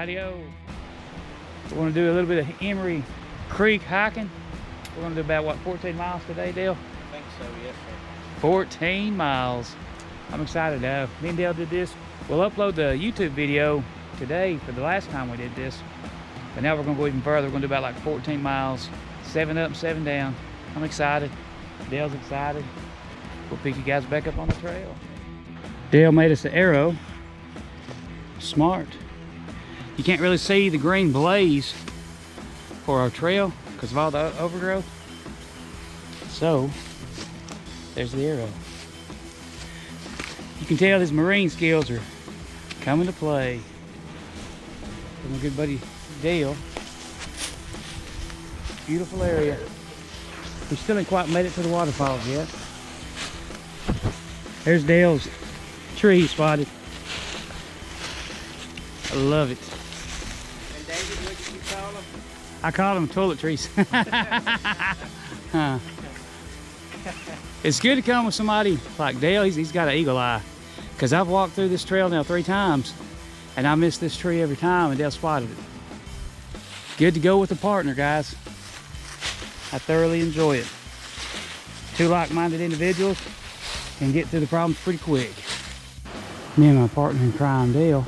Howdy-o. We're going to do a little bit of Emory Creek hiking. We're going to do about, what, 14 miles today, Dale? I think so, yes, sir. 14 miles. I'm excited now. Me and Dale did this. We'll upload the YouTube video today for the last time we did this. But now we're going to go even further. We're going to do about like 14 miles, 7 up and 7 down. I'm excited. Dale's excited. We'll pick you guys back up on the trail. Dale made us an arrow. Smart. You can't really see the green blaze for our trail because of all the overgrowth. So, there's the arrow. You can tell his marine skills are coming to play. From my good buddy Dale. Beautiful area. We still ain't quite made it to the waterfalls yet. There's Dale's tree spotted. I love it. And David, what did you call them? I call them toiletries. It's good to come with somebody like Dale. He's got an eagle eye. Because I've walked through this trail now 3 times, and I miss this tree every time, and Dale spotted it. Good to go with a partner, guys. I thoroughly enjoy it. 2 like-minded individuals can get through the problems pretty quick. Me and my partner in crime, Dale.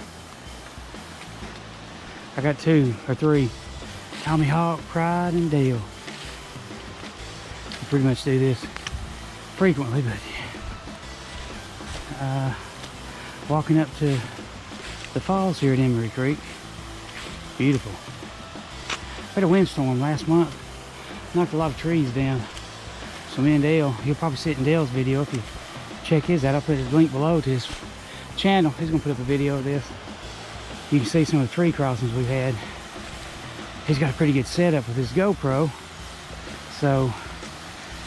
I got 2 or 3. Tommy Hawk, Pride, and Dale. We pretty much do this frequently, but walking up to the falls here at Emory Creek. Beautiful. We had a windstorm last month. Knocked a lot of trees down. So me and Dale, you'll probably see it in Dale's video if you check his out. I'll put his link below to his channel. He's gonna put up a video of this. You can see some of the tree crossings we've had. He's got a pretty good setup with his GoPro. So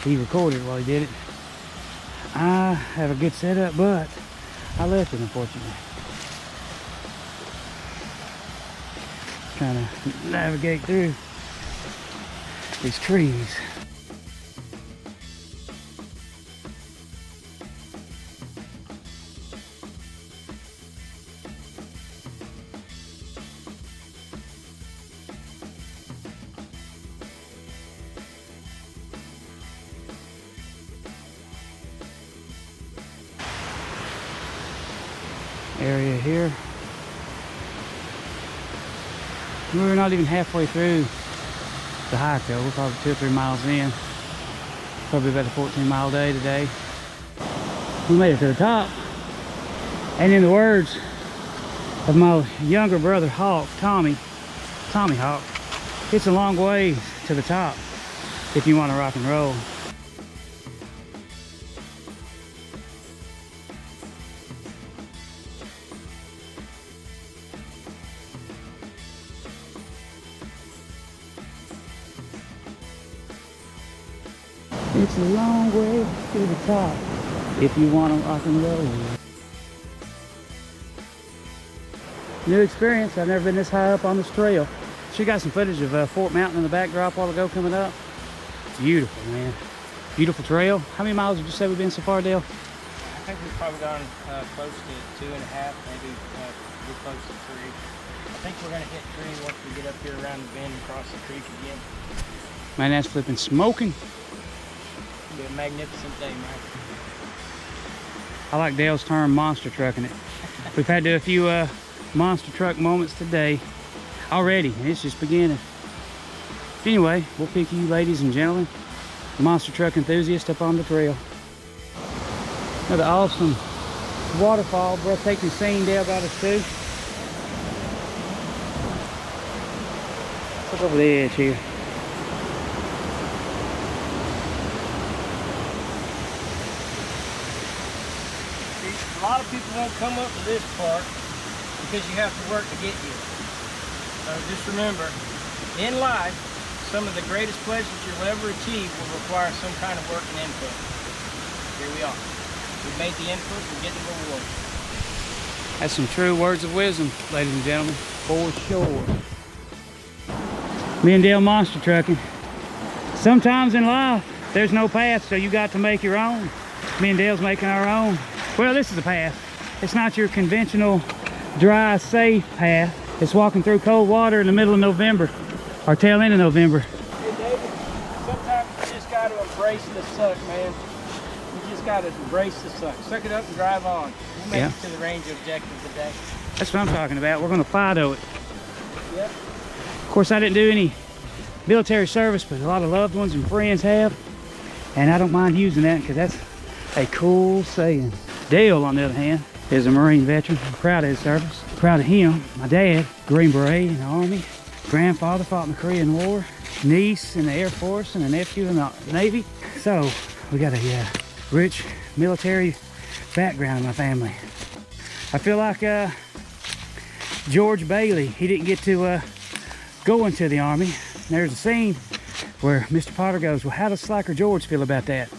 he recorded while he did it. I have a good setup, but I left it, unfortunately. Trying to navigate through these trees. Area here. We're not even halfway through the hike though. We're probably 2 or 3 miles in. Probably about a 14-mile day today. We made it to the top. And in the words of my younger brother Hawk, Tommy Hawk, it's a long way to the top if you want to rock and roll. It's a long way to the top if you want to rock and roll. New experience. I've never been this high up on this trail. She got some footage of Fort Mountain in the backdrop a while ago coming up. Beautiful, man. Beautiful trail. How many miles did you say we've been so far, Dale? I think we've probably gone close to 2.5, maybe we're close to 3. I think we're going to hit 3 once we get up here around the bend and cross the creek again. Man, that's flipping smoking. It'll be a magnificent day, man. I like Dale's term, monster trucking it. We've had to do a few monster truck moments today already, and it's just beginning. Anyway, we'll pick you ladies and gentlemen, monster truck enthusiasts, up on the trail. Another awesome waterfall, breathtaking scene Dale got us to. Let's look over the edge here. A lot of people won't come up to this part because you have to work to get here. So just remember, in life, some of the greatest pleasures you'll ever achieve will require some kind of work and input. Here we are. We've made the input, we're getting the reward. That's some true words of wisdom, ladies and gentlemen, for sure. Me and Dale monster trucking. Sometimes in life, there's no path, so you got to make your own. Me and Dale's making our own. Well, this is a path. It's not your conventional, dry, safe path. It's walking through cold water in the middle of November, or tail end of November. Hey, David, sometimes you just got to embrace the suck, man. You just got to embrace the suck. Suck it up and drive on. We'll make it to the range objective today. That's what I'm talking about. We're going to FIDO it. Yep. Of course, I didn't do any military service, but a lot of loved ones and friends have. And I don't mind using that because that's a cool saying. Dale, on the other hand, is a Marine veteran. I'm proud of his service. Proud of him. My dad, Green Beret in the Army. Grandfather fought in the Korean War. Niece in the Air Force and a nephew in the Navy. So we got a rich military background in my family. I feel like George Bailey, he didn't get to go into the Army. There's a scene where Mr. Potter goes, well, how does Slacker George feel about that?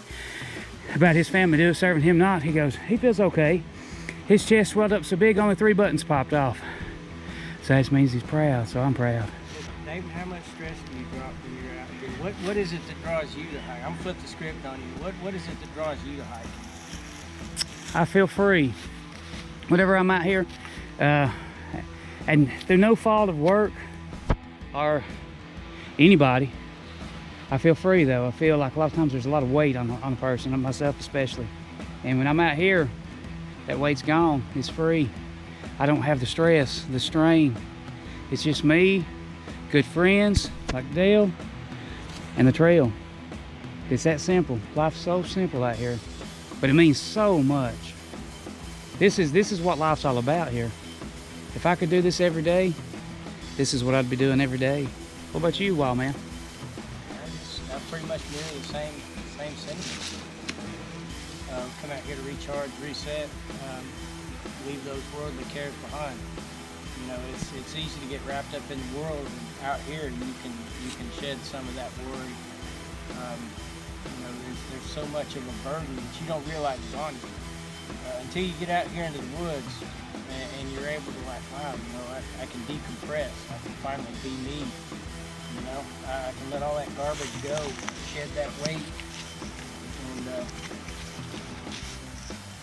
About his family serving him not. He goes, he feels okay. His chest swelled up so big, only 3 buttons popped off. So that means he's proud, so I'm proud. David, how much stress do you drop when you're out here? What is it that draws you to hike? I'm gonna flip the script on you. What is it that draws you to hike? I feel free. Whenever I'm out here, and through no fault of work or anybody, I feel free though. I feel like a lot of times there's a lot of weight on a person, on myself especially. And when I'm out here, that weight's gone. It's free. I don't have the stress, the strain. It's just me, good friends like Dale, and the trail. It's that simple. Life's so simple out here, but it means so much. This is what life's all about here. If I could do this every day, this is what I'd be doing every day. What about you, Wild Man? I pretty much mirror the same sentiments. Come out here to recharge, reset, leave those worldly cares behind. You know, it's easy to get wrapped up in the world, and out here you can shed some of that worry. You know, there's so much of a burden that you don't realize is on you until you get out here into the woods and you're able to, like, wow, you know, I can decompress. I can finally be me. You know, I can let all that garbage go, shed that weight, and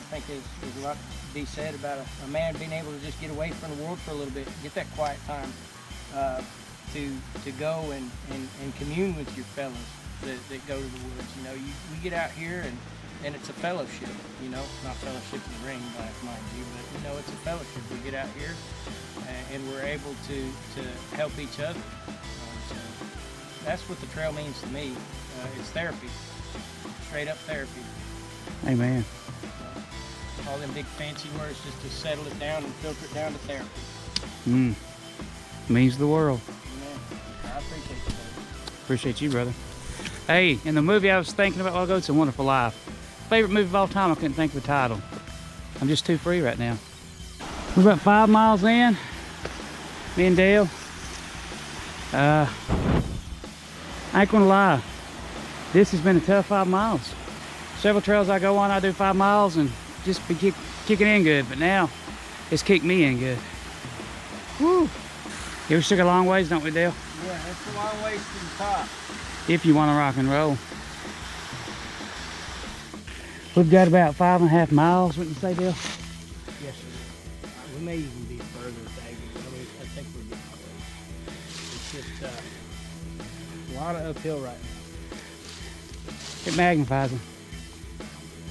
I think there's a lot to be said about a man being able to just get away from the world for a little bit, get that quiet time to go and commune with your fellows that go to the woods. You know, we get out here and it's a fellowship, you know, not fellowship in the ring, mind you, but, you know, it's a fellowship. We get out here and we're able to help each other. So that's what the trail means to me. It's therapy, straight up therapy. Amen. All them big fancy words just to settle it down and filter it down to therapy. Means the world. Amen. I appreciate you, brother. Appreciate you, brother. Hey, in the movie I was thinking about a while ago, It's a Wonderful Life. Favorite movie of all time, I couldn't think of the title. I'm just too free right now. We're about 5 miles in, me and Dale. I ain't gonna lie, this has been a tough 5 miles. Several trails I go on, I do 5 miles and just be kicking in good, but now it's kicked me in good. Woo! Yeah, we took a long ways, don't we, Dale? Yeah, it's a long ways to the top. If you want to rock and roll. We've got about 5.5 miles, wouldn't you say, Dale? Yes, sir. We may even be further, David. I think we're getting close. It's just a lot of uphill right now. It magnifies them.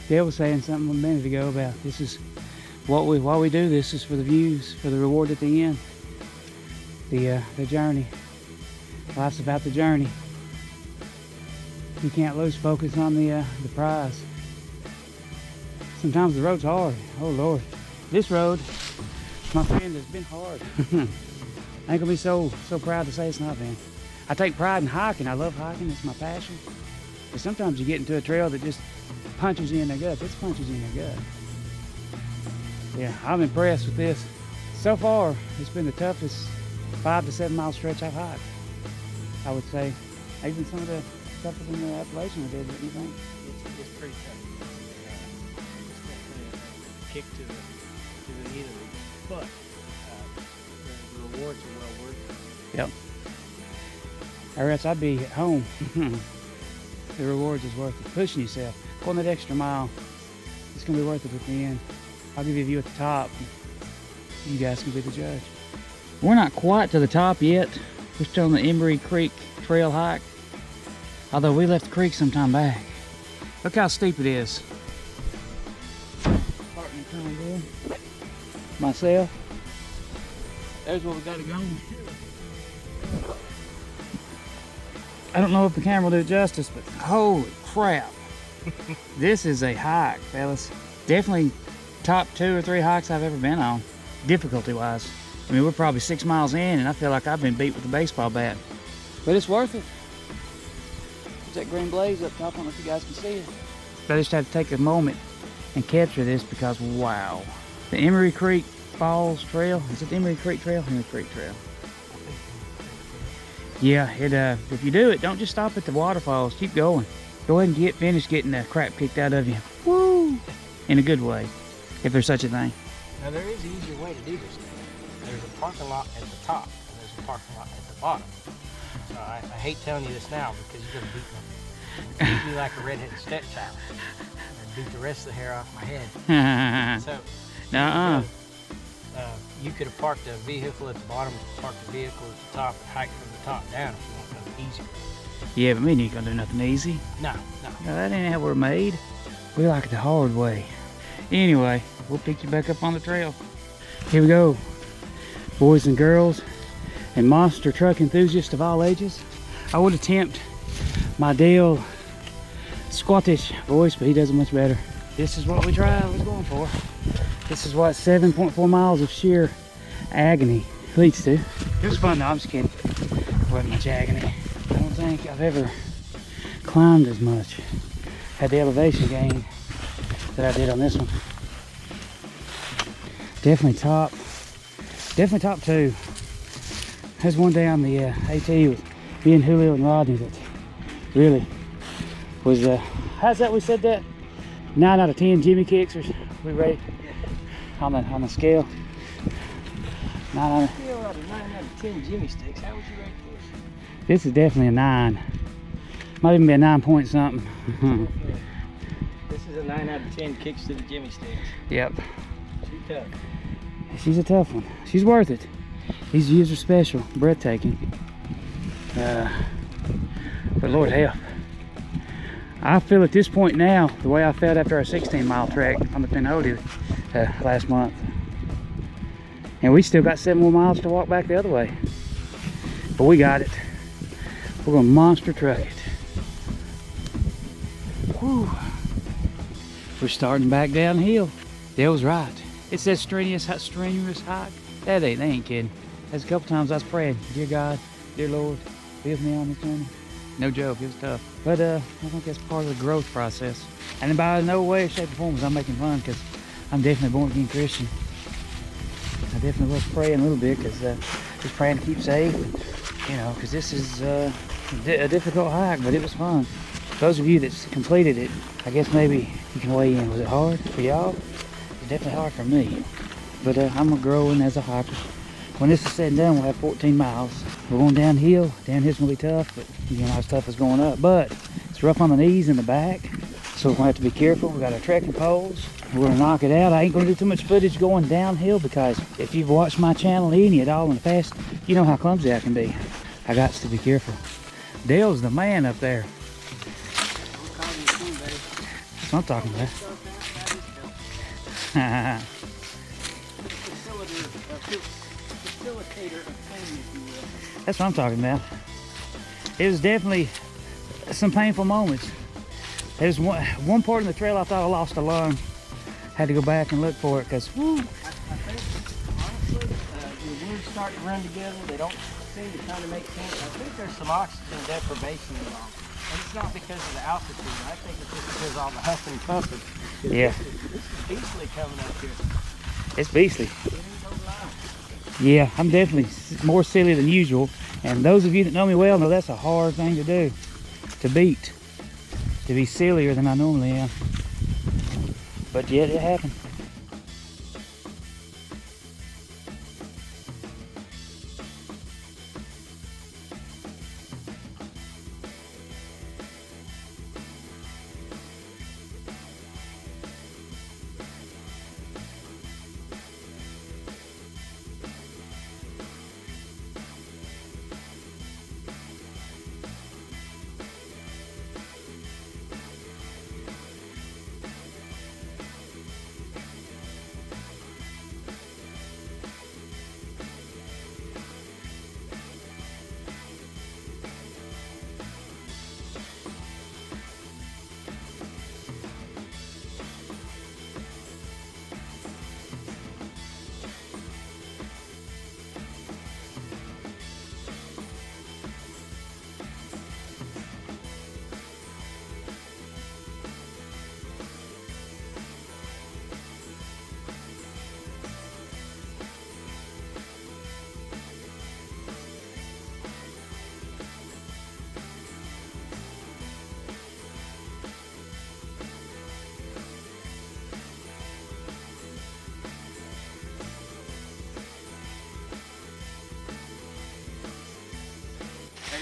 Dale was saying something a minute ago about this is why we do this is for the views, for the reward at the end. The journey. Life's about the journey. You can't lose focus on the prize. Sometimes the road's hard. Oh Lord. This road, my friend, has been hard. I ain't gonna be so proud to say it's not been. I take pride in hiking. I love hiking, it's my passion. But sometimes you get into a trail that just punches you in the gut. This punches you in the gut. Yeah, I'm impressed with this. So far, it's been the toughest 5 to 7 mile stretch I've hiked. I would say, even some of the tougher than the Appalachian we did, wouldn't you think? It's pretty tough. It's definitely a kick to the either, but the rewards are well worth it. Yep. Or else I'd be at home. The rewards is worth it. Pushing yourself, going that extra mile, it's gonna be worth it at the end. I'll give you a view at the top. You guys can be the judge. We're not quite to the top yet. We're still on the Emory Creek trail hike. Although we left the creek some time back. Look how steep it is. Starting to come in. Myself. There's where we got it going. I don't know if the camera will do it justice, but holy crap. This is a hike, fellas. Definitely top 2 or 3 hikes I've ever been on, difficulty-wise. I mean, we're probably 6 miles in, and I feel like I've been beat with a baseball bat. But it's worth it. There's that green blaze up top. I don't know if you guys can see it. But I just had to take a moment and capture this because, wow. The Emory Creek Falls Trail. Is it the Emory Creek Trail? Emory Creek Trail. Yeah, if you do it, don't just stop at the waterfalls. Keep going. Go ahead and finish getting the crap kicked out of you. Woo! In a good way, if there's such a thing. Now there is an easier way to do this thing. There's a parking lot at the top, and there's a parking lot at the bottom. So I hate telling you this now because you're gonna beat me like a redheaded stepchild, and beat the rest of the hair off my head. So. You could have parked a vehicle at the bottom, parked a vehicle at the top, and hiked from the top down if you want something easier. Yeah, but me and you ain't gonna do nothing easy. No. No, that ain't how we're made. We like it the hard way. Anyway, we'll pick you back up on the trail. Here we go, boys and girls, and monster truck enthusiasts of all ages. I would attempt my Dale Scottish voice, but he does it much better. This is what we was going for. This is what 7.4 miles of sheer agony leads to. It was fun though, I'm just kidding. It wasn't much agony. I don't think I've ever climbed as much. Had the elevation gain that I did on this one. Definitely top 2. There's one day on the AT with me and Julio and Rodney that really was, how's that we said that? 9 out of 10 Jimmy kicks, or we rate on the scale. 9 out of 10 Jimmy sticks. How would you rate this? This is definitely a 9. Might even be a 9 point something. This is a 9 out of 10 kicks to the Jimmy sticks. Yep. She's tough. She's a tough one. She's worth it. These views are special, breathtaking. But Lord help. I feel at this point now the way I felt after our 16-mile trek on the Pinhoti last month. And we still got 7 more miles to walk back the other way. But we got it. We're gonna monster truck it. Whew. We're starting back downhill. Dale was right. It says strenuous hike. They ain't kidding. There's a couple times I was praying, dear God, dear Lord, be with me on this journey. No joke, it was tough. But I think that's part of the growth process. And by no way, shape, or form was I making fun, because I'm definitely a born-again Christian. I definitely was praying a little bit, because just praying to keep safe, you know, because this is a difficult hike, but it was fun. Those of you that completed it, I guess maybe you can weigh in. Was it hard for y'all? It's definitely hard for me. But I'm growing as a hiker. When this is said and done, we'll have 14 miles. We're going downhill. Downhill's gonna be tough, but you know, not as tough as going up. But it's rough on the knees and the back, so we're gonna have to be careful. We got our trekking poles. We're gonna knock it out. I ain't gonna do too much footage going downhill, because if you've watched my channel any at all in the past, you know how clumsy I can be. I got to be careful. Dale's the man up there. That's what I'm talking about. That's what I'm talking about. It was definitely some painful moments. There's one part in the trail I thought I lost a lung. Had to go back and look for it, because whoo. I think, honestly, the words start to run together. They don't seem to kind of make sense. I think there's some oxygen deprivation involved. And it's not because of the altitude. I think it's just because of all the huffing and puffing. Yeah. This is beastly coming up here. It's beastly. Yeah, I'm definitely more silly than usual. And those of you that know me well know that's a hard thing to do. To beat. To be sillier than I normally am. But yet it happened.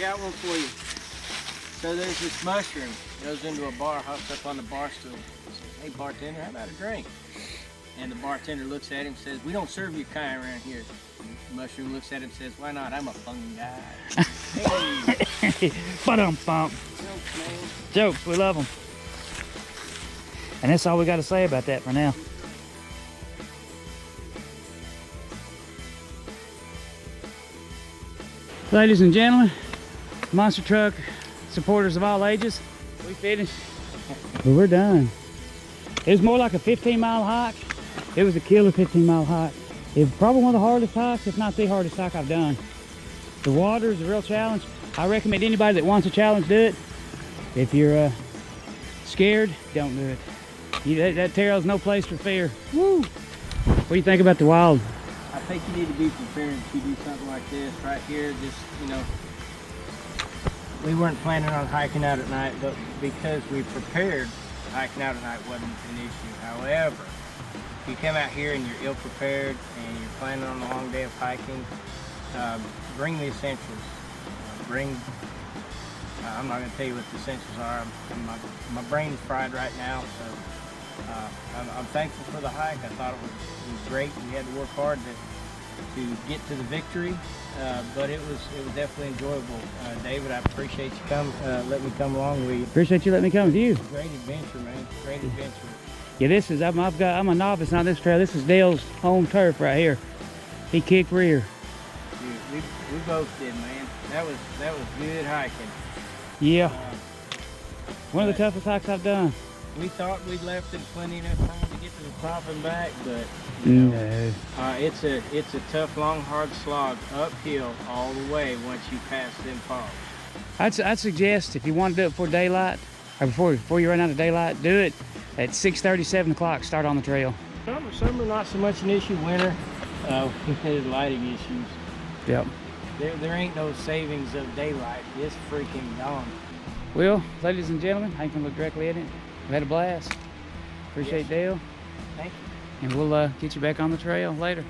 got one for you. So there's this mushroom, goes into a bar, hops up on the bar stool. Says, hey bartender, how about a drink? And the bartender looks at him and says, we don't serve your kind around here. The mushroom looks at him and says, why not? I'm a fun guy. Hey. Ba-dum-bump. Jokes, man. Jokes, we love them. And that's all we got to say about that for now. Ladies and gentlemen, monster truck supporters of all ages, we finished, but we're done. It was more like a 15-mile hike. It was a killer 15-mile hike. It was probably one of the hardest hikes, if not the hardest hike I've done. The water is a real challenge. I recommend anybody that wants a challenge, do it. If you're scared, don't do it. That trail's no place for fear. Woo! What do you think about the wild? I think you need to be prepared if you do something like this right here. Just, you know, we weren't planning on hiking out at night, but because we prepared, hiking out at night wasn't an issue. However, if you come out here and you're ill prepared and you're planning on a long day of hiking, bring the essentials. I'm not going to tell you what the essentials are. My brain's fried right now, so I'm thankful for the hike. I thought it was great. We had to work hard to get to the victory, but it was definitely enjoyable. David, I appreciate you letting me come along with you. Appreciate you letting me come with you. Great adventure, man. Great adventure. Yeah, this is I'm a novice on this trail. This is Dale's home turf right here. He kicked rear. Dude, we both did, man. That was good hiking. Yeah. One of the toughest hikes I've done. We thought we'd left it plenty enough time to get to the top and back, but you know, it's a tough, long, hard slog uphill all the way once you pass them falls. I'd suggest if you want to do it before daylight, or before you run out of daylight, do it at 6:30, 7 o'clock. Start on the trail. Summer not so much an issue. Winter, we had lighting issues. Yep. There ain't no savings of daylight. It's freaking gone. Well, ladies and gentlemen, I can look directly at it. We had a blast. Appreciate Dale. Thank you. And we'll get you back on the trail later.